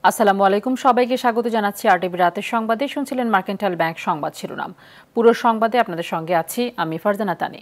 আসসালামু আলাইকুম, সবাইকে স্বাগত জানাচ্ছি আরটিভি রাতের সংবাদে। শুনছিলেন মার্কেন্টাইল ব্যাংক সংবাদ শিরোনাম। পুরো সংবাদে আপনাদের সঙ্গে আছি আমি ফারজানা তানি।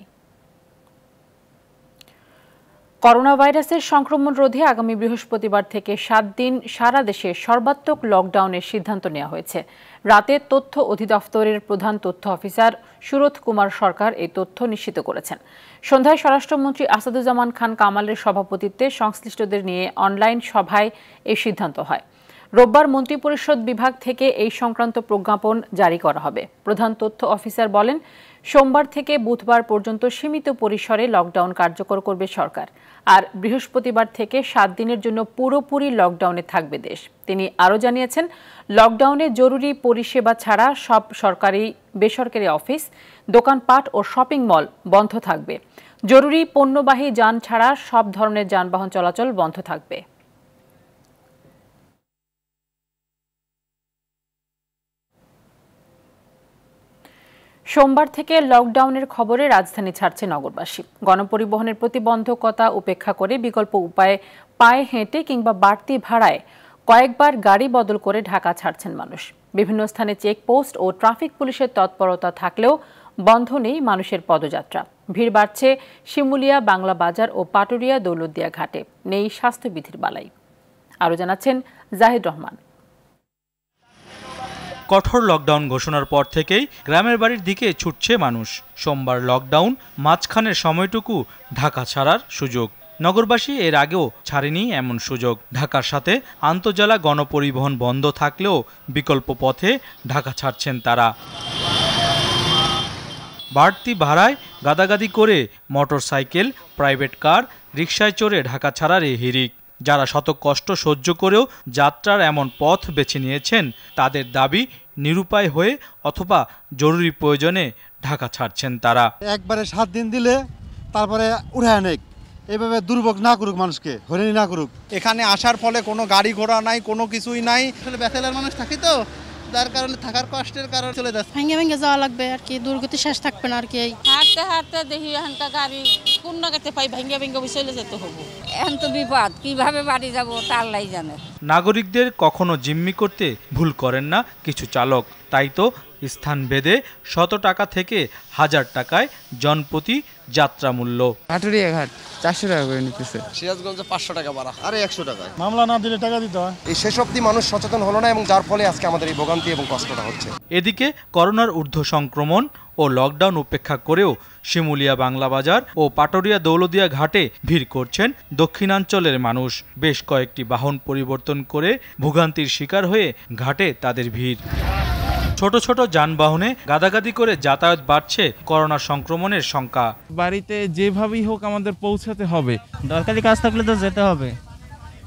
করোনা ভাইরাসের সংক্রমণ রোধে আগামী বৃহস্পতিবার থেকে 7 দিন সারা দেশে সর্বাত্মক লকডাউনের সিদ্ধান্ত নেওয়া হয়েছে। রাতে তথ্য অধিদপ্তরের প্রধান তথ্য অফিসার সুরত কুমার সরকার এই তথ্য নিশ্চিত করেছেন। সন্ধ্যায় স্বরাষ্ট্রমন্ত্রী আসাদুজ্জামান খান কামালের সভাপতিত্বে সংশ্লিষ্টদের নিয়ে অনলাইন সভায় এই সিদ্ধান্ত হয়। রোববার মন্ত্রিপরিষদ বিভাগ থেকে এই সংক্রান্ত প্রজ্ঞাপন জারি করা হবে। প্রধান তথ্য অফিসার বলেন, সোমবার থেকে বুধবার পর্যন্ত সীমিত পরিসরে লকডাউন কার্যকর করবে সরকার, আর বৃহস্পতিবার থেকে 7 দিনের জন্য পুরোপুরি লকডাউনে থাকবে দেশ। তিনি আরও জানিয়েছেন, লকডাউনে জরুরি পরিষেবা ছাড়া সব সরকারি বেসরকারি অফিস, দোকানপাট ও শপিং মল বন্ধ থাকবে। জরুরি পণ্যবাহী যান ছাড়া সব ধরনের যানবাহন চলাচল বন্ধ থাকবে। সোমবার থেকে লকডাউনের খবরে রাজধানী ছাড়ছে নগরবাসী। গণপরিবহনের প্রতিবন্ধকতা উপেক্ষা করে বিকল্প উপায়ে পায়ে হেঁটে কিংবা বাড়তি ভাড়ায় কয়েকবার গাড়ি বদল করে ঢাকা ছাড়ছেন মানুষ। বিভিন্ন স্থানে চেকপোস্ট ও ট্রাফিক পুলিশের তৎপরতা থাকলেও বন্ধ নেই মানুষের পদযাত্রা। ভিড় বাড়ছে শিমুলিয়া, বাংলা বাজার ও পাটুরিয়া দৌলতদিয়া ঘাটে। নেই স্বাস্থ্যবিধির বালাই। আরও জানাচ্ছেন জাহিদ রহমান। কঠোর লকডাউন ঘোষণার পর থেকেই গ্রামের বাড়ির দিকে ছুটছে মানুষ। সোমবার লকডাউন মাঝখানের সময়টুকু ঢাকা ছাড়ার সুযোগ। নগরবাসী এর আগেও ছাড়েনি এমন সুযোগ। ঢাকার সাথে আন্তঃজেলা গণপরিবহন বন্ধ থাকলেও বিকল্প পথে ঢাকা ছাড়ছেন তারা। বাড়তি ভাড়ায় গাদাগাদি করে মোটরসাইকেল, প্রাইভেট কার, রিকশায় চড়ে ঢাকা ছাড়ার এই হিড়িক। যারা শত কষ্ট সহ্য করেও যাত্রার এমন পথ বেছে নিয়েছেন, তাদের দাবি নিরুপায় হয়ে অথবা জরুরি প্রয়োজনে ঢাকা ছাড়ছেন তারা। একবারে 7 দিন দিলে তারপরে উঠায় নেই, এইভাবে দুর্ভোগ না করুক, মানুষকে হয়রানি না করুক। এখানে আসার ফলে কোনো গাড়ি ঘোড়া নাই, কোনো কিছুই নাই। আসলে ব্যাচেলার মানুষ থাকি তো, যার কারণে থাকার কষ্টের কারণে চলে যাচ্ছে। ভেঙে ভেঙে যাওয়া লাগবে আর কি, দুর্গতি শেষ থাকবে না আর কি। হাঁটতে হাঁটতে দেখি এখানকার গাড়ি কোন জায়গাতে পাই ভেঙে ভেঙে চলে যেতে হবে। এখন তো বিপদ, কিভাবে বাড়ি যাব তা আল্লাহ জানে। নাগরিকদের কখনো জিম্মি করতে ভুল করেন না কিছু চালক। তাই তো স্থান ভেদে 100 টাকা থেকে 1000 টাকায় জনপ্রতি যাত্রা মূল্য। পাটুরিয়া ঘাট 400 টাকা করে নিতেছে, সিরাজগঞ্জে 500 টাকা ভাড়া, আরে 100 টাকা মামলা না দিলে টাকা দিতে হয়। এই শেষ অবধি মানুষ সচেতন হলো না এবং যার ফলে আজকে আমাদের এই ভোগান্তি এবং কষ্টটা হচ্ছে। এদিকে করোনার ঊর্ধ্ব সংক্রমণ ও লকডাউন উপেক্ষা করেও শিমুলিয়া, বাংলা বাজার ও পাটুরিয়া দৌলতদিয়া ঘাটে ভিড় করছেন দক্ষিণাঞ্চলের মানুষ। বেশ কয়েকটি বাহন পরিবর্তন করে ভোগান্তির শিকার হয়ে ঘাটে তাদের ভিড়। ছোট ছোট যানবাহনে গাদাগাদি করে যাতায়াত বাড়ছে করোনা সংক্রমণের শঙ্কা। বাড়িতে যেভাবেই হোক আমাদের পৌঁছাতে হবে, দরকারি কাজ থাকলে তো যেতে হবে,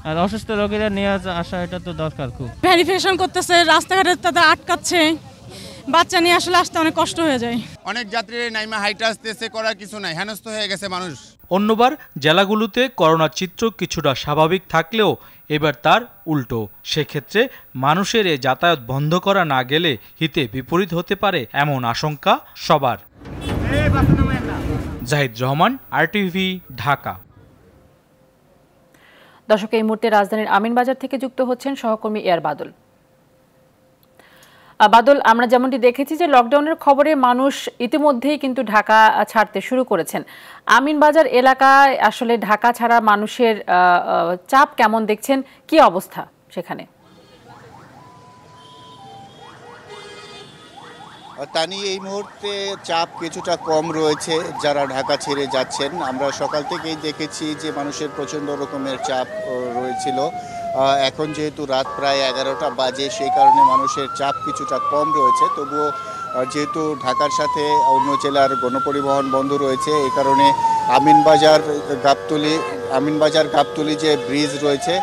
আর অসুস্থ রোগীরা নিয়ে আসা এটা তো দরকার খুব। ভেরিফিকেশন করতেছে, রাস্তাঘাটে তাদের আটকাচ্ছে, বাচ্চা নিয়ে আসলে আসতে অনেক কষ্ট হয়ে যায়। অনেক যাত্রী নাইমা হাইটে আসতেছে, করার কিছু নাই, হেনস্থ হয়ে গেছে মানুষ। অন্যবার জেলাগুলোতে করোনার চিত্র কিছুটা স্বাভাবিক থাকলেও এবার তার উল্টো। সেক্ষেত্রে মানুষের এ যাতায়াত বন্ধ করা না গেলে হিতে বিপরীত হতে পারে এমন আশঙ্কা সবার। জাহিদ রহমান, আরটিভি, ঢাকা। দর্শক, এই মুহূর্তে রাজধানীর আমিনবাজার থেকে যুক্ত হচ্ছেন সহকর্মী এয়ার বাদল। বাদল, আমরা যেমনটি দেখেছি যে লকডাউনের খবরে মানুষ ইতিমধ্যেই কিন্তু ঢাকা ছাড়তে শুরু করেছেন। আমিনবাজার এলাকায় আসলে ঢাকা ছাড়া মানুষের চাপ কেমন দেখছেন, কি অবস্থা সেখানে? তানি, এই মুহূর্তে চাপ কিছুটা কম রয়েছে যারা ঢাকা ছেড়ে যাচ্ছেন। আমরা সকাল থেকেই দেখেছি যে মানুষের প্রচণ্ড রকমের চাপ রয়েছিল। এখন যেহেতু রাত প্রায় 11টা বাজে, সেই কারণে মানুষের চাপ কিছুটা কম রয়েছে। তবুও যেহেতু ঢাকার সাথে অন্য জেলার গণপরিবহন বন্ধ রয়েছে, এই কারণে আমিনবাজার গাবতলী যে ব্রিজ রয়েছে,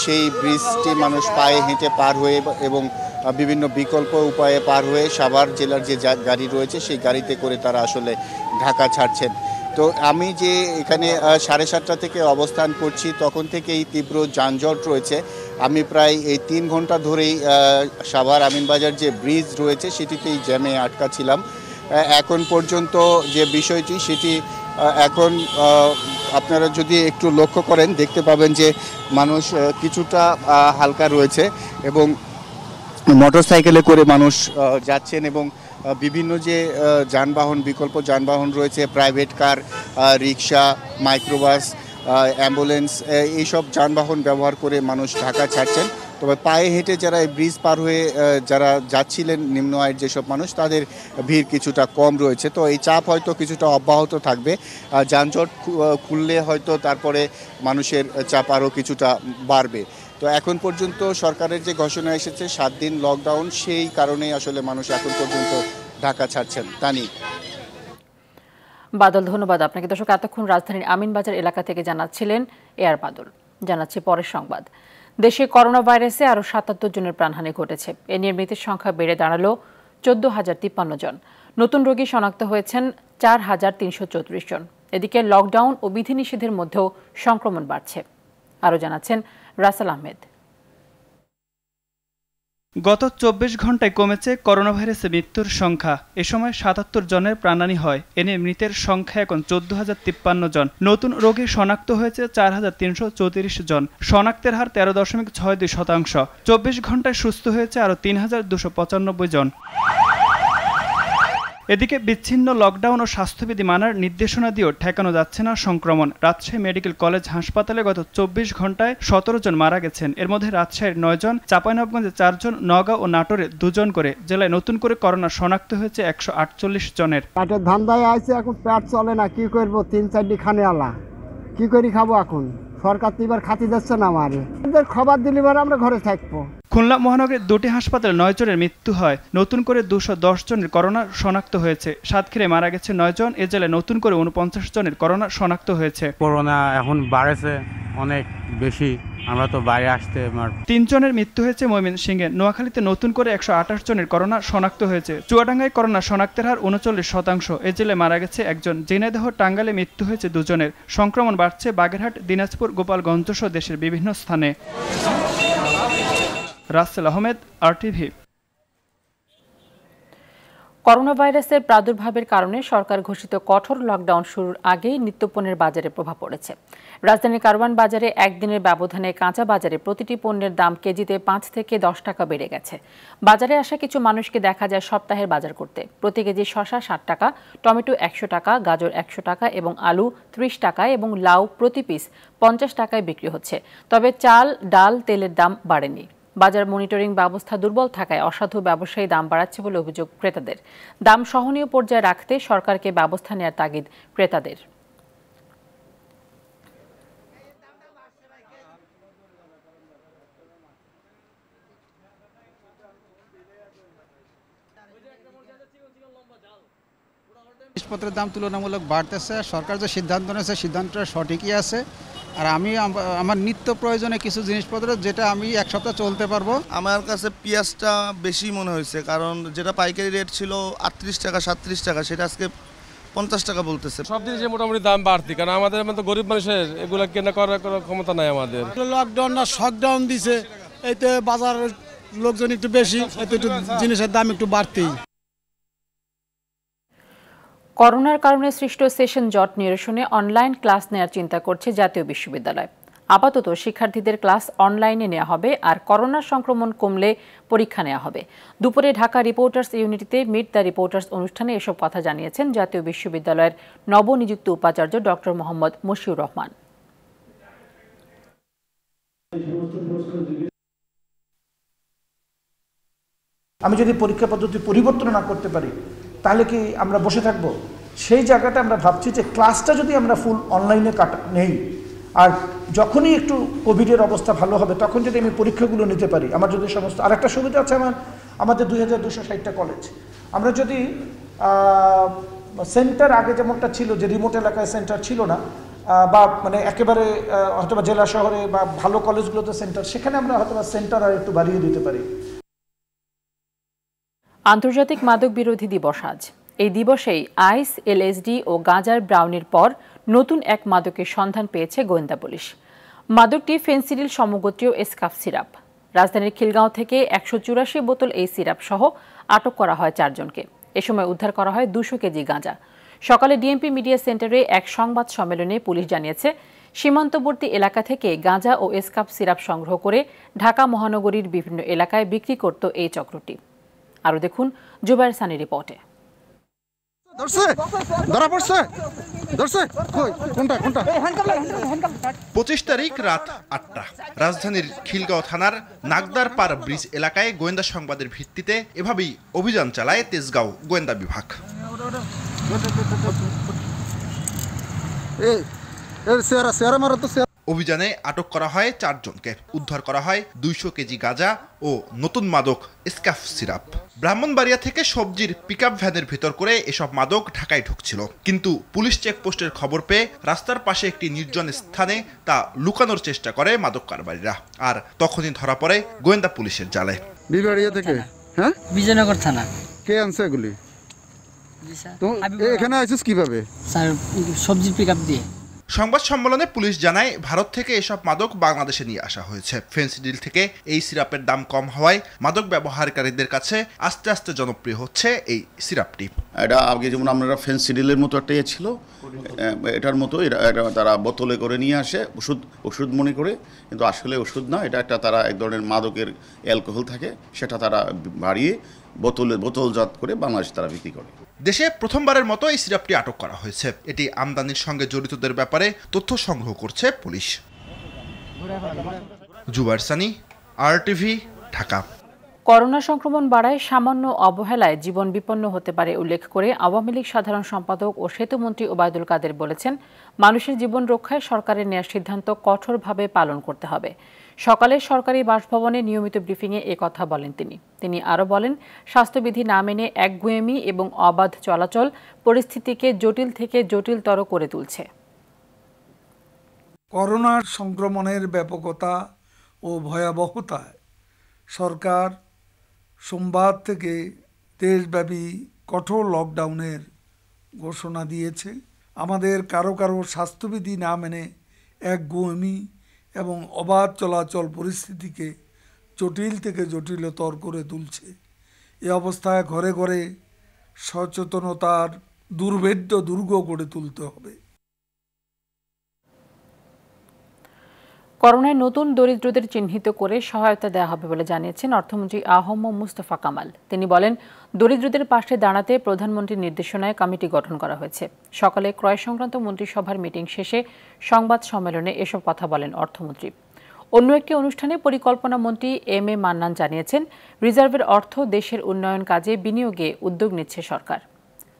সেই ব্রিজটি মানুষ পায়ে হেঁটে পার হয়ে এবং বিভিন্ন বিকল্প উপায়ে পার হয়ে সাভার জেলার যে গাড়ি রয়েছে সেই গাড়িতে করে তারা আসলে ঢাকা ছাড়ছেন। তো আমি যে এখানে 7:30 থেকে অবস্থান করছি, তখন থেকেই তীব্র যানজট রয়েছে। আমি প্রায় এই 3 ঘন্টা ধরেই সাভার আমিনবাজার যে ব্রিজ রয়েছে সেটিতেই জ্যামে আটকা ছিলাম। এখন পর্যন্ত যে বিষয়টি সেটি এখন আপনারা যদি একটু লক্ষ্য করেন দেখতে পাবেন যে মানুষ কিছুটা হালকা রয়েছে এবং মোটরসাইকেলে করে মানুষ যাচ্ছেন এবং বিভিন্ন যে যানবাহন বিকল্প যানবাহন রয়েছে প্রাইভেট কার, রিক্সা, মাইক্রোবাস, অ্যাম্বুলেন্স এইসব যানবাহন ব্যবহার করে মানুষ ঢাকা ছাড়ছেন। তবে পায়ে হেঁটে যারা এই ব্রিজ পার হয়ে যারা যাচ্ছিলেন নিম্ন আয়ের যেসব মানুষ তাদের ভিড় কিছুটা কম রয়েছে। তো এই চাপ হয়তো কিছুটা অব্যাহত থাকবে, যানজট খুললে হয়তো তারপরে মানুষের চাপ আরও কিছুটা বাড়বে। তো এখন পর্যন্ত সরকারের যে ঘোষণা এসেছে 7 দিন লকডাউন, সেই কারণেই আসলে মানুষ এখন পর্যন্ত ঢাকা ছাড়ছেন। তানি বাদল, ধন্যবাদ আপনাকে। দর্শক, এতক্ষণ রাজধানীর আমিনবাজার এলাকা থেকে জানাচ্ছিলেন এয়ার বাদল। জানাচ্ছি পরের সংবাদ। দেশে করোনা ভাইরাসে আরও ৭৭ জনের প্রাণহানি ঘটেছে। এ নিয়ে মৃতের সংখ্যা বেড়ে দাঁড়ালো 14,053 জন। নতুন রোগী শনাক্ত হয়েছেন 4,334 জন। এদিকে লকডাউন ও বিধিনিষেধের মধ্যেও সংক্রমণ বাড়ছে। আরও জানাচ্ছেন রাসেল আহমেদ। গত 24 ঘন্টায় কমেছে করোনা ভাইরাসে মৃত্যুর সংখ্যা। এ সময় 77 জনের প্রাণহানি হয়। এনে মৃতের সংখ্যা এখন 14,053 জন। নতুন রোগী শনাক্ত হয়েছে 4,334 জন। শনাক্তের হার 13.62%। 24 ঘন্টায় সুস্থ হয়েছে আরও 3,295 জন। এদিকে বিচ্ছিন্ন লকডাউন ও স্বাস্থ্যবিধি মানার নির্দেশনা দিয়েও ঠেকানো যাচ্ছে না সংক্রমণ। রাজশাহী মেডিকেল কলেজ হাসপাতালে গত 24 ঘন্টায় 17 জন মারা গেছেন। এর মধ্যে রাজশাহীর 9 জন, চাঁপাইনবাবগঞ্জে 4 জন, নওগাঁ ও নাটোরে 2 জন করে। জেলায় নতুন করে করোনা শনাক্ত হয়েছে 148 জনের। পেটের ধান্দায় আছে, এখন পেট চলে না, কি করবো? 3-4টি খানে আলা, কি করি খাবো এখন? সরকার তো এবার খাতি দিচ্ছে না আমারে। খবর দিলে আমরা ঘরে থাকবো। খুলনা মহানগরের 2টি হাসপাতালে 9 জনের মৃত্যু হয়। নতুন করে 210 জনের করোনা শনাক্ত হয়েছে। সাতক্ষীরায় মারা গেছে 9 জন। এ জেলায় নতুন করে 49 জনের করোনা শনাক্ত হয়েছে। করোনা এখন বাড়েছে অনেক বেশি, আমরা তো বাইরে আসতে 3 জনের মৃত্যু হয়েছে ময়মনসিংহে। নোয়াখালীতে নতুন করে 128 জনের করোনা শনাক্ত হয়েছে। চুয়াডাঙ্গায় করোনা শনাক্তের হার 39%। এ জেলায় মারা গেছে 1 জন। ঝিনাইদহ, টাঙ্গাইলে মৃত্যু হয়েছে 2 জনের। সংক্রমণ বাড়ছে বাগেরহাট, দিনাজপুর, গোপালগঞ্জ সহ দেশের বিভিন্ন স্থানে। রাসেল আহমেদ, আরটিভি। করোনা ভাইরাসের প্রাদুর্ভাবের কারণে সরকার ঘোষিত কঠোর লকডাউন শুরুর আগেই নিত্যপণ্যের বাজারে প্রভাব পড়েছে। রাজধানীর কারওয়ান বাজারে একদিনের ব্যবধানে কাঁচা বাজারে প্রতিটি পণ্যের দাম কেজিতে 5 থেকে 10 টাকা বেড়ে গেছে। বাজারে আসা কিছু মানুষকে দেখা যায় সপ্তাহের বাজার করতে। প্রতি কেজি শসা 60 টাকা, টমেটো 100 টাকা, গাজর 100 টাকা এবং আলু 30 টাকায় এবং লাউ প্রতি পিস 50 টাকায় বিক্রি হচ্ছে। তবে চাল, ডাল, তেলের দাম বাড়েনি। বাজার মনিটরিং ব্যবস্থা দুর্বল থাকায় অসাধু ব্যবসায়ী দাম বাড়াচ্ছে বলে অভিযোগ ক্রেতাদের। দাম সহনীয় পর্যায়ে রাখতে সরকারকে ব্যবস্থা নেওয়ার তাগিদ ক্রেতাদের। জিনিসপত্রের দাম তুলনামূলক বাড়তেছে। সরকার যে সিদ্ধান্ত নিয়েছে সিদ্ধান্তটা সঠিকই আছে। আর আমি আমার নিত্য প্রয়োজনে কিছু জিনিসপত্র যেটা আমি এক সপ্তাহ চলতে পারবো। আমার কাছে পেঁয়াজটা বেশি মনে হয়েছে, কারণ যেটা পাইকারি রেট ছিল 38 টাকা 37 টাকা, সেটা আজকে 50 টাকা বলতেছে। সব জিনিসের মোটামুটি দাম বাড়তি, কারণ আমাদের মতো গরিব মানুষের এগুলো কেনা করার কোনো ক্ষমতা নাই আমাদের। লকডাউন না শকডাউন দিছে, এতে বাজার লোকজন একটু বেশি, এতে একটু জিনিসের দাম একটু বাড়তি। করোনার কারণে সৃষ্ট সেশন জট নিরসনে অনলাইন ক্লাস নেওয়ার চিন্তা করছে জাতীয় বিশ্ববিদ্যালয়। আপাতত শিক্ষার্থীদের ক্লাস অনলাইনে নেওয়া হবে, আর করোনার সংক্রমণ কমলে পরীক্ষা নেওয়া হবে। দুপুরে ঢাকা রিপোর্টার্স ইউনিটিতে মিট দ্য রিপোর্টার্স অনুষ্ঠানে এসব কথা জানিয়েছেন জাতীয় বিশ্ববিদ্যালয়ের নবনিযুক্ত উপাচার্য ডক্টর মোহাম্মদ মশিউর রহমান। আমি যদি পরীক্ষা পদ্ধতি পরিবর্তন না করতে পারি তাহলে কি আমরা বসে থাকবো? সেই জায়গাটা আমরা ভাবছি যে ক্লাসটা যদি আমরা ফুল অনলাইনে নেই, আর যখনই একটু কোভিডের অবস্থা ভালো হবে তখন যদি আমি পরীক্ষাগুলো নিতে পারি, আমার যদি সমস্ত আর একটা সুবিধা আছে, আমাদের 2260টা কলেজ, আমরা যদি সেন্টার আগে যেমনটা ছিল যে রিমোট এলাকায় সেন্টার ছিল না, বা মানে একেবারে হয়তো জেলা শহরে বা ভালো কলেজগুলোতে সেন্টার, সেখানে আমরা হয়তো সেন্টার আর একটু বাড়িয়ে দিতে পারি। আন্তর্জাতিক মাদক বিরোধী দিবস আজ। এই দিবসেই আইস, এলএসডি ও গাঁজার ব্রাউনির পর নতুন এক মাদকের সন্ধান পেয়েছে গোয়েন্দা পুলিশ। মাদকটি ফেনসিডিল সমগোত্রীয় এসকাফ সিরাপ। রাজধানীর খিলগাঁও থেকে 184 বোতল এই সিরাপ সহ আটক করা হয় 4 জনকে। এ সময় উদ্ধার করা হয় 200 কেজি গাঁজা। সকালে ডিএমপি মিডিয়া সেন্টারে এক সংবাদ সম্মেলনে পুলিশ জানিয়েছে, সীমান্তবর্তী এলাকা থেকে গাঁজা ও এসকাপ সিরাপ সংগ্রহ করে ঢাকা মহানগরীর বিভিন্ন এলাকায় বিক্রি করত এই চক্রটি। আরও দেখুন জুবায়ের সানি রিপোর্টে। 25 তারিখ রাত 8টা রাজধানীর খিলগাঁও থানার নাগদারপাড় ব্রিজ এলাকায় গোয়েন্দা সংবাদের ভিত্তিতে এভাবেই অভিযান চালায় তেজগাঁও গোয়েন্দা বিভাগ। অভিযানে আটক করা হয় 4 জনকে, উদ্ধার করা হয় 200 কেজি গাঁজা ও নতুন মাদক এসকাফ সিরাপ। ব্রাহ্মণবাড়িয়া থেকে সবজির পিকআপ ভ্যানের ভিতর করে এসব মাদক ঢাকায় ঢুকছিল, কিন্তু পুলিশ চেকপোস্টের খবর পেয়ে রাস্তার পাশে একটি নির্জন স্থানে তা লুকানোর চেষ্টা করে মাদক কারবারিরা, আর তখনই ধরা পড়ে গোয়েন্দা পুলিশের জালে। বিবাড়িয়া থেকে হ্যাঁ বিজয়নগর থানা। কে আনছে এগুলি? তো এখানে আইছিস কিভাবে? স্যার সবজির পিকআপ দিয়ে। সংবাদ সম্মেলনে পুলিশ জানায়, ভারত থেকে এসব মাদক বাংলাদেশে নিয়ে আসা হয়েছে। ফেন্সিডিল থেকে এই সিরাপের দাম কম হওয়ায় মাদক ব্যবহারকারীদের কাছে আস্তে আস্তে জনপ্রিয় হচ্ছে এই সিরাপটি। এটা আগে যেমন আমরা ফেন্সিডিলের মতো একটা ছিল, এটার মতো এটা তারা বোতলে করে নিয়ে আসে, ওষুধ মনে করে, কিন্তু আসলে ওষুধ না, এটা একটা তারা এক ধরনের মাদকের অ্যালকোহল থাকে, সেটা তারা বাড়িয়ে বোতলজাত করে বাংলাদেশে তারা বিক্রি করে। দেশে প্রথমবারের মতো এই সিরাপটি আটক করা হয়েছে। এটি আমদানির সঙ্গে জড়িতদের ব্যাপারে তথ্য সংগ্রহ করছে পুলিশ। জুবায়ের সানি, RTV, ঢাকা। করোনা সংক্রমণ বাড়ায় সামান্য অবহেলায় জীবন বিপন্ন হতে পারে উল্লেখ করে আওয়ামী লীগ সাধারণ সম্পাদক ও সেতুমন্ত্রী ওবায়দুল কাদের বলেছেন, মানুষের জীবন রক্ষায় সরকারের নেওয়া সিদ্ধান্ত কঠোরভাবে পালন করতে হবে। সকালে সরকারি বাসভবনে নিয়মিত ব্রিফিংয়ে কথা বলেন তিনি আরও বলেন, স্বাস্থ্যবিধি না মেনে একগুঁয়েমি এবং অবাধ চলাচল পরিস্থিতিকে জটিল থেকে জটিলতর করে তুলছে। করোনা সংক্রমণের ব্যাপকতা ও ভয়াবহতায় সরকার সোমবার থেকে দেশব্যাপী কঠোর লকডাউনের ঘোষণা দিয়েছে। আমাদের কারো স্বাস্থ্যবিধি না মেনে একগুঁয়েমি এবং অবাধ চলাচল পরিস্থিতিকে জটিল থেকে জটিলতর করে তুলছে। এ অবস্থায় ঘরে ঘরে সচেতনতার দুর্ভেদ্য দুর্গ গড়ে তুলতে হবে। করোনায় নতুন দরিদ্রদের চিহ্নিত করে সহায়তা দেওয়া হবে বলে জানিয়েছেন অর্থমন্ত্রী আ.হ.ম মুস্তফা কামাল। তিনি বলেন, দরিদ্রদের পাশে দাঁড়াতে প্রধানমন্ত্রীর নির্দেশনায় কমিটি গঠন করা হয়েছে। সকালে ক্রয় সংক্রান্ত মন্ত্রিসভার মিটিং শেষে সংবাদ সম্মেলনে এসব কথা বলেন অর্থমন্ত্রী। অন্য একটি অনুষ্ঠানে পরিকল্পনা মন্ত্রী এম.এ. মান্নান জানিয়েছেন, রিজার্ভের অর্থ দেশের উন্নয়ন কাজে বিনিয়োগে উদ্যোগ নিচ্ছে সরকার।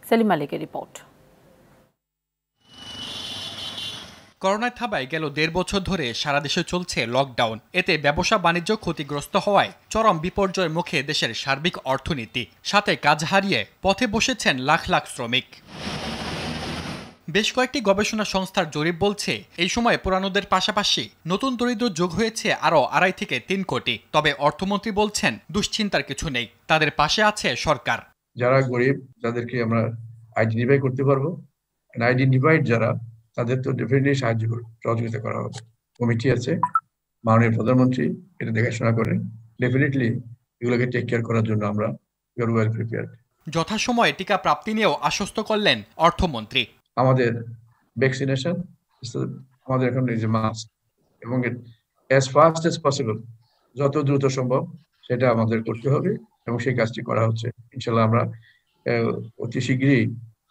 সেলিম মালিকের রিপোর্ট। করোনায় থাবায় গেল 1.5 বছর ধরে সারা দেশে চলছে লকডাউন। এতে ব্যবসা বাণিজ্য ক্ষতিগ্রস্ত হওয়ায় চরম বিপর্যয়ের মুখে দেশের সার্বিক অর্থনীতি। সাথে কাজ হারিয়ে পথে বসেছেন লাখ লাখ শ্রমিক। বেশ কয়েকটি গবেষণা সংস্থার জরিপ বলছে, এই সময় পুরানোদের পাশাপাশি নতুন দরিদ্র যোগ হয়েছে আরও 2.5 থেকে 3 কোটি। তবে অর্থমন্ত্রী বলছেন, দুশ্চিন্তার কিছু নেই, তাদের পাশে আছে সরকার। যারা গরিব তাদেরকে আমরা আইডেন্টিফাই করতে পারবো, আইডেন্টিফাইড যারা তাদের তো ডেফিনেটলি সহযোগিতা করা হবে। কমিটি আছে, মাননীয় প্রধানমন্ত্রী এটা দেখাশোনা করেন। ডেফিনেটলি এগুলোকে টেক কেয়ার করার জন্য আমরা ওয়েল প্রিপেয়ার্ড। যথাসময়ে টিকা প্রাপ্তি নিয়েও আশ্বস্ত করলেন অর্থমন্ত্রী। আমাদের ভ্যাকসিনেশন, আমাদের এখন এই যে মাস্ক, এবং অ্যাজ ফাস্ট অ্যাজ পসিবল, যত দ্রুত সম্ভব সেটা আমাদের করতে হবে, এবং সেই কাজটি করা হচ্ছে। ইনশাল্লাহ আমরা অতি শীঘ্রই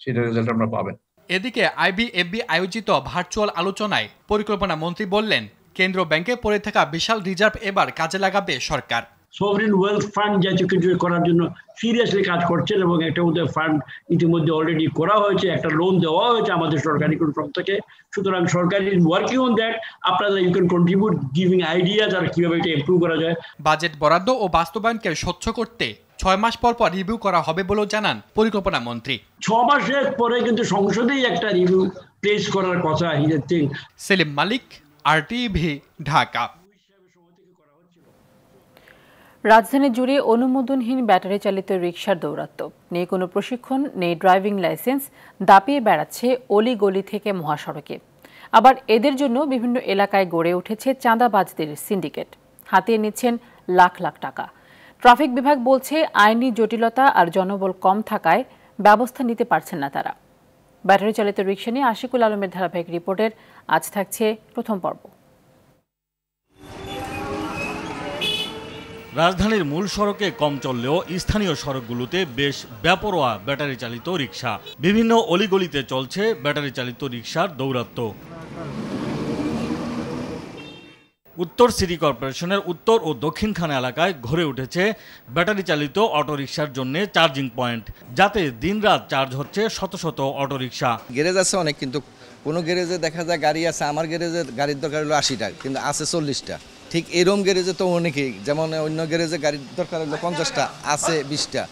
সেটার রেজাল্ট আমরা পাবেন। এদিকে IBFB আয়োজিত ভার্চুয়াল আলোচনায় পরিকল্পনা মন্ত্রী বললেন, কেন্দ্র ব্যাংকে পড়ে থাকা বিশাল রিজার্ভ এবার কাজে লাগাবে সরকার। সভরেন ওয়েলথ ফান্ড জাতীয় কিছু করার জন্য সিরিয়াসলি কাজ করছেন, এবং একটা ওদের ফান্ড ইতিমধ্যে অলরেডি করা হয়েছে, একটা লোন দেওয়া হয়েছে আমাদের সরকারি কোন থেকে। সুতরাং সরকার ইজ ওয়ার্কিং অন দ্যাট। আপনারা you can contribute giving ideas আর কিভাবে এটা ইমপ্রুভ করা যায়। বাজেট বরাদ্দ ও বাস্তবায়নকে স্বচ্ছ করতে 6 মাস পর রিভিউ করা হবে বলেও জানান পরিকল্পনা মন্ত্রী। 6 মাসের পরে কিন্তু সংসদেই একটা রিভিউ প্লেস করার কথা। সেলিম মালিক, RTV, ঢাকা। রাজধানী জুড়ে অনুমোদনহীন ব্যাটারি চালিত রিকশার দৌরাত্ম্য, নেই কোনো প্রশিক্ষণ, নেই ড্রাইভিং লাইসেন্স, দাপিয়ে বেড়াচ্ছে অলিগলি থেকে মহাসড়কে। আবার এদের জন্য বিভিন্ন এলাকায় গড়ে উঠেছে চাঁদাবাজদের সিন্ডিকেট, হাতিয়ে নিচ্ছেন লাখ লাখ টাকা। ট্রাফিক বিভাগ বলছে, আইনি জটিলতা আর জনবল কম থাকায় ব্যবস্থা নিতে পারছেন না তারা। ব্যাটারি চালিত রিকশা নিয়ে আশিকুল আলমের ধারাবাহিক রিপোর্টের আজ থাকছে প্রথম পর্ব। রাজধানীর মূল সড়কে কম চললেও স্থানীয় সড়কগুলোতে বেশ বেপরোয়া ব্যাটারি চালিত রিকশা। বিভিন্ন অলিগলিতে চলছে ব্যাটারি চালিত রিকশার দৌরাত্ম্য। উত্তর সিটি কর্পোরেশনের উত্তর ও দক্ষিণখান এলাকায় গড়ে উঠেছে ব্যাটারি চালিত অটোরিকশার জন্য চার্জিং পয়েন্ট, যাতে দিনরাত চার্জ হচ্ছে শত শত অটোরিকশা। গ্যারেজ আছে অনেক, কিন্তু কোনো গ্যারেজে দেখা যায় গাড়ি আছে, আমার গ্যারেজে গাড়ির দরকার হলো 80টা, কিন্তু আছে 40টা। ঠিক এরকম গ্যারেজে তো অনেকেই, যেমন অন্য গ্যারেজে গাড়ির দরকার হলো 50টা, আছে 20টা,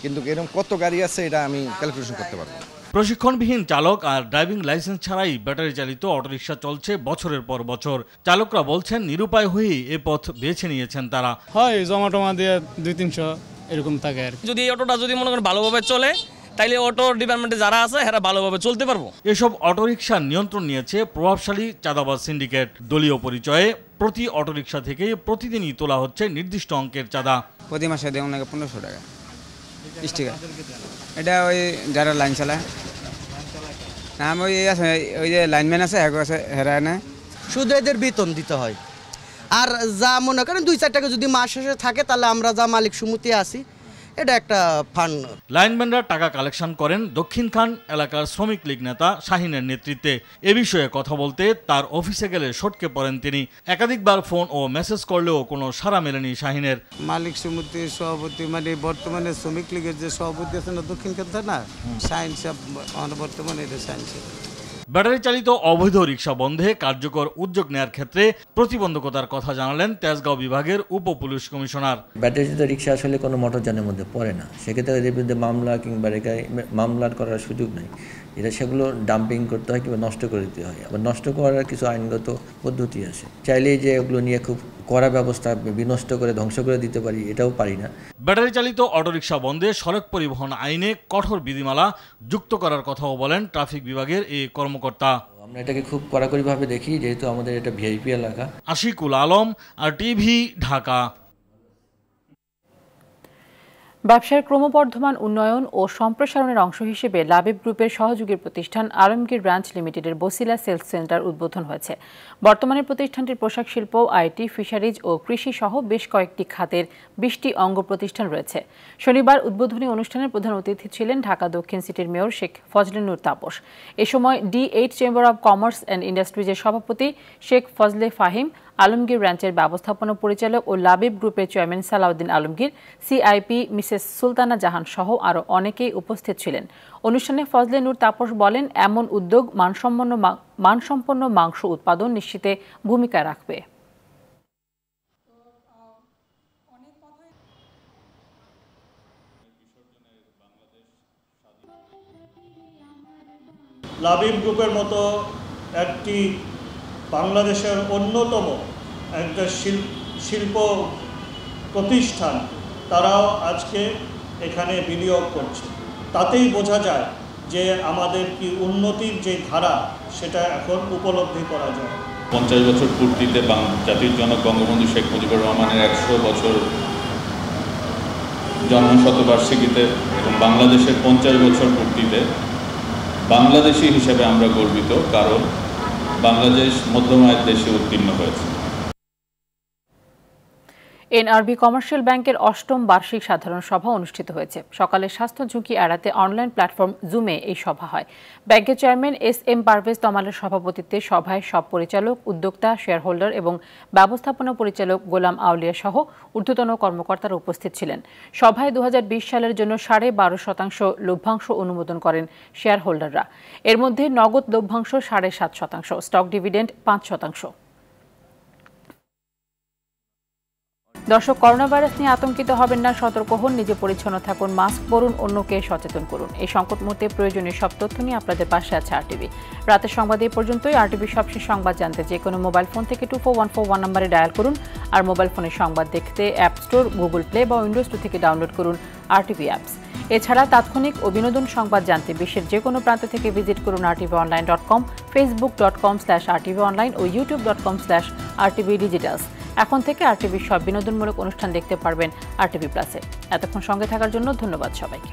কিন্তু এরকম কত গাড়ি আছে এটা আমি ক্যালকুলেশন করতে পারবো। প্রশিক্ষণবিহীন চালক আর ড্রাইভিং লাইসেন্স ছাড়াই ব্যাটারি চালিত অটোরিকশা চলছে বছরের পর বছর। চালকরা বলছেন নিরুপায় হয়েই এ পথ বেছে নিয়েছেন তারা। হয় জমাটমা দিয়ে 200-300 এরকম থাকে আর যদি এই অটোটা যদি মনে করেন ভালোভাবে চলে তাইলে অটো ডিপার্টমেন্টে যারা আছে এরা ভালোভাবে চলতে পারবো। এসব অটোরিকশার নিয়ন্ত্রণ নিয়েছে প্রভাবশালী চাঁদাবাজ সিন্ডিকেট। দলীয় পরিচয়ে প্রতি অটোরিকশা থেকে প্রতিদিনই তোলা হচ্ছে নির্দিষ্ট অঙ্কের চাঁদা। প্রতি মাসে দেয় ওনাকে 1500 টাকা 20 টাকা। এটা ওই যারা লাইন চালায় না, আমি ওই যে লাইনম্যান আছে হেরা নেয়, শুধু এদের বেতন দিতে হয়। আর যা মনে করেন 2-4 টাকা যদি মাস শেষে থাকে তাহলে আমরা যা মালিক সমিতি আছি এটা একটা ফান্ড। লাইনম্যানরা টাকা কালেকশন করেন দক্ষিণখান এলাকার শ্রমিক লীগ নেতা শাহিনের নেতৃত্বে। এ বিষয়ে কথা বলতে তার অফিসে গেলে সটকে পড়েন তিনি। একাধিকবার ফোন ও মেসেজ করলেও কোনো সাড়া মেলেনি শাহিনের। মালিক সমিতির সভাপতি মানে বর্তমানে শ্রমিক লীগের যে সভাপতি আছে না দক্ষিণখান থানা, শাহিন সাহেব বর্তমানে এটা শাহিন সাহেব। ব্যাটারি চালিত অবৈধ রিকশা বন্ধে কার্যকর উদ্যোগ নেওয়ার ক্ষেত্রে প্রতিবন্ধকতার কথা জানালেন তেজগাঁও বিভাগের উপ পুলিশ কমিশনার। ব্যাটারি চালিত রিকশা আসলে কোনো মোটরযানের মধ্যে পড়ে না, সেক্ষেত্রে এদের বিরুদ্ধে মামলা কিংবা মামলার করার সুযোগ নেই। এটা সেগুলো ডাম্পিং করতে হয় কিংবা নষ্ট করে দিতে হয়। আবার নষ্ট করার কিছু আইনগত পদ্ধতি আছে, চাইলেই যে ওগুলো নিয়ে খুব কড়া ব্যবস্থা বিনষ্ট করে ধ্বংস করে দিতে পারি এটাও পারি না। ব্যাটারি চালিত অটোরিকশা বন্ধে সড়ক পরিবহন আইনে কঠোর বিধিমালা যুক্ত করার কথাও বলেন ট্রাফিক বিভাগের এই কর্মকর্তা। আমরা এটাকে খুব কড়াকড়িভাবে দেখি, যেহেতু আমাদের এটা ভিআইপি এলাকা। আশিকুল আলম, RTV, ঢাকা। ব্যবসার ক্রমবর্ধমান উন্নয়ন ও সম্প্রসারণের অংশ হিসেবে লাবিব গ্রুপের সহযোগী প্রতিষ্ঠান আলমগীর ব্রাঞ্চ লিমিটেডের বসিলা সেলস সেন্টার উদ্বোধন হয়েছে। বর্তমানে প্রতিষ্ঠানটির পোশাক শিল্প, আইটি, ফিশারিজ ও কৃষি সহ বেশ কয়েকটি খাতের 20টি অঙ্গ প্রতিষ্ঠান রয়েছে। শনিবার উদ্বোধনী অনুষ্ঠানের প্রধান অতিথি ছিলেন ঢাকা দক্ষিণ সিটির মেয়র শেখ ফজলে নূর তাপস। এ সময় D8 chamber of commerce and ইন্ডাস্ট্রিজের সভাপতি শেখ ফজলে ফাহিম, আলমগীর ব্রাঞ্চের ব্যবস্থাপনা পরিচালক ও লাবিব গ্রুপের chairman Salahuddin Alamgir, CIP Mrs Sultana Jahan সহ আরও অনেকেই উপস্থিত ছিলেন। অনুষ্ঠানে ফজলে নূর তাপস বলেন, এমন উদ্যোগ মানসম্পন্ন মাংস উৎপাদন নিশ্চিতে ভূমিকা রাখবে। লাবিব গ্রুপের মতো একটি বাংলাদেশের অন্যতম একটা শিল্প প্রতিষ্ঠান, তারাও আজকে এখানে বিনিয়োগ করছে। তাতেই বোঝা যায় যে আমাদের কি উন্নতির যে ধারা সেটা এখন উপলব্ধি করা যায়। 50 বছর পূর্তিতে জাতির জনক বঙ্গবন্ধু শেখ মুজিবুর রহমানের 100 বছর জন্মশতবার্ষিকীতে এবং বাংলাদেশের 50 বছর পূর্তিতে বাংলাদেশি হিসেবে আমরা গর্বিত, কারণ বাংলাদেশ মধ্যম আয়ের দেশে উত্তীর্ণ হয়েছে। NRB কমার্শিয়াল ব্যাংকের 8ম বার্ষিক সাধারণ সভা অনুষ্ঠিত হয়েছে। সকালে স্বাস্থ্য ঝুঁকি এড়াতে অনলাইন প্ল্যাটফর্ম জুমে এই সভা হয়। ব্যাংকের চেয়ারম্যান SM পারভেজ তমালের সভাপতিত্বে সভায় সব পরিচালক, উদ্যোক্তা, শেয়ারহোল্ডার এবং ব্যবস্থাপনা পরিচালক গোলাম আউলিয়া সহ ঊর্ধ্বতন কর্মকর্তারা উপস্থিত ছিলেন। সভায় 2020 সালের জন্য 12.5% লভ্যাংশ অনুমোদন করেন শেয়ারহোল্ডাররা। এর মধ্যে নগদ লভ্যাংশ 7.5%, স্টক ডিভিডেন্ড 5%। দর্শক, করোনা ভাইরাস নিয়ে আতঙ্কিত হবেন না, সতর্ক হন, নিজে পরিচ্ছন্ন থাকুন, মাস্ক পরুন, অন্যকে সচেতন করুন। এই সংকট মুহূর্তে প্রয়োজনীয় সব তথ্য নিয়ে আপনাদের পাশে আছে RTV। রাতের সংবাদ এই পর্যন্তই। RTV সবশেষ সংবাদ জানতে যে কোনো মোবাইল ফোন থেকে 24141 নম্বরে ডায়াল করুন। আর মোবাইল ফোনের সংবাদ দেখতে অ্যাপ স্টোর, গুগল প্লে বা উইন্ডোজ 2 থেকে ডাউনলোড করুন RTV অ্যাপস। এছাড়া তাৎক্ষণিক ও বিনোদন সংবাদ জানতে বিশ্বের যে কোনো প্রান্ত থেকে ভিজিট করুন rtvonline.com, facebook.com/rtvonline ও youtube.com/rtvdigitals। এখন থেকে RTV সব বিনোদনমূলক অনুষ্ঠান দেখতে পারবেন RTV প্লাসে। এতক্ষণ সঙ্গে থাকার জন্য ধন্যবাদ সবাইকে।